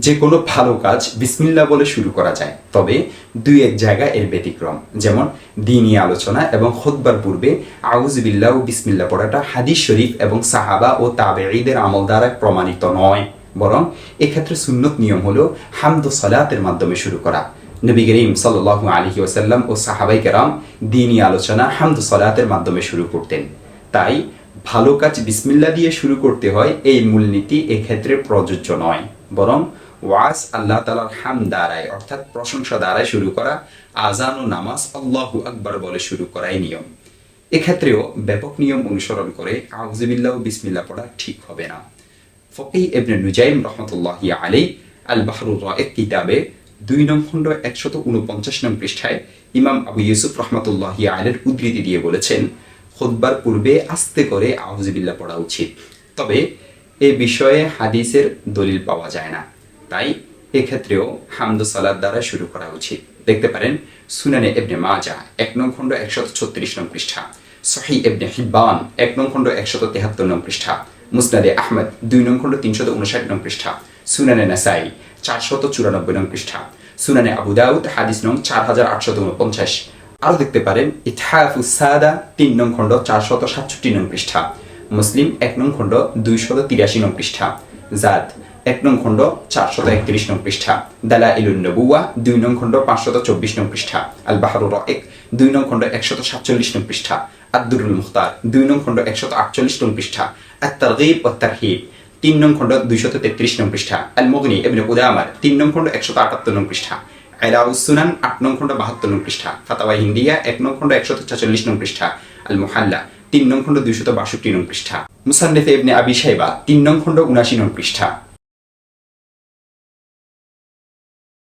যে কোনো ভালো কাজ বিসমিল্লাহ বলে শুরু করা যায়, তবে দুই এক জায়গা এর ব্যতিক্রম। যেমন দ্বীনি আলোচনা এবং খুতবার পূর্বে আউযুবিল্লাহ ও বিসমিল্লাহ পড়াটা হাদিস শরীফ এবং সাহাবা ও তাবেঈদের আমল দ্বারা প্রমাণিত নয়, বরং এক্ষেত্রে সুন্নত নিয়ম হলো হামদ ও সালাতের মাধ্যমে শুরু করা। নবী করিম সাল্লাল্লাহু আলাইহি ওয়াসাল্লাম ও সাহাবায়ে কেরাম দ্বীনি আলোচনা হামদ ও সালাতের মাধ্যমে শুরু করতেন। তাই ভালো কাজ বিসমিল্লাহ দিয়ে শুরু করতে হয়, এই মূলনীতি এক্ষেত্রে প্রযোজ্য নয়, বরং ওয়াজ আল্লাহ তাআলার হামদ দ্বারায় অর্থাৎ প্রশংসা দ্বারায় শুরু করা, আযান ও নামাজ আল্লাহু আকবার বলে শুরু করাই নিয়ম। এক্ষেত্রেও ব্যাপক নিয়ম অনুসরণ করে আউযুবিল্লাহ ও বিসমিল্লাহ পড়া ঠিক হবে না। ফকিহ ইবনে নুজাইম রাহমাতুল্লাহি আলাইহি আল বাহরুর রাইক কিতাবে 2 নং খণ্ড 149 নং পৃষ্ঠায় ইমাম আবু ইউসুফ রাহমাতুল্লাহি আলাইহির উদ্ধৃতি দিয়ে বলেছেন, খুতবার পূর্বে আস্তে করে আউযুবিল্লাহ পড়া উচিত, তবে এ বিষয়ে হাদিসের দলিল পাওয়া যায় না। তাই এক্ষেত্রেও হামদ ও সালাত দ্বারা শুরু করা উচিত। দেখতে পারেন সুনানে ইবনে মাজাহ 1 নং খণ্ড 136 নং পৃষ্ঠা, সহিহ ইবনে হিব্বান 1 নং খণ্ড 173 নং পৃষ্ঠা, মুসনাদে আহমদ 2 নং খণ্ড 359 নং পৃষ্ঠা, সুনানে নাসাই 494 নং পৃষ্ঠা, সুনানে আবু দাউদ হাদিস নং 4849। আরও দেখতে পারেন ইতহাফুস সাদা 3 নং খণ্ড 467 নং পৃষ্ঠা, মুসলিম 1 নং খণ্ড 283 নং পৃষ্ঠা, জাদ 1 নং খণ্ড 431 নং পৃষ্ঠা, দালাইলুন নবুওয়া 2 নং খণ্ড 524 নং পৃষ্ঠা, আল বাহরুর রাইক 2 নং খণ্ড 147 নং পৃষ্ঠা, আদ-দুরুল মুখতার 2 নং খণ্ড 148 নং পৃষ্ঠা, আত-তারগীব ওয়াত তারহিব 3 নং খণ্ড 233 নং পৃষ্ঠা, আল মুগনি ইবনে কুদামার 3 নং খণ্ড 178 নং পৃষ্ঠা, ইলাউস সুনান 8 নং খণ্ড 72 নং পৃষ্ঠা, ফাতাওয়া হিন্দিয়া 1 নং খণ্ড 146 নং পৃষ্ঠা, আল মুহাল্লা 3 নং খণ্ড 262 নং পৃষ্ঠা, মুসান্নিফ ইবনে আবি শাইবা 3 নং খণ্ড 79 নং পৃষ্ঠা।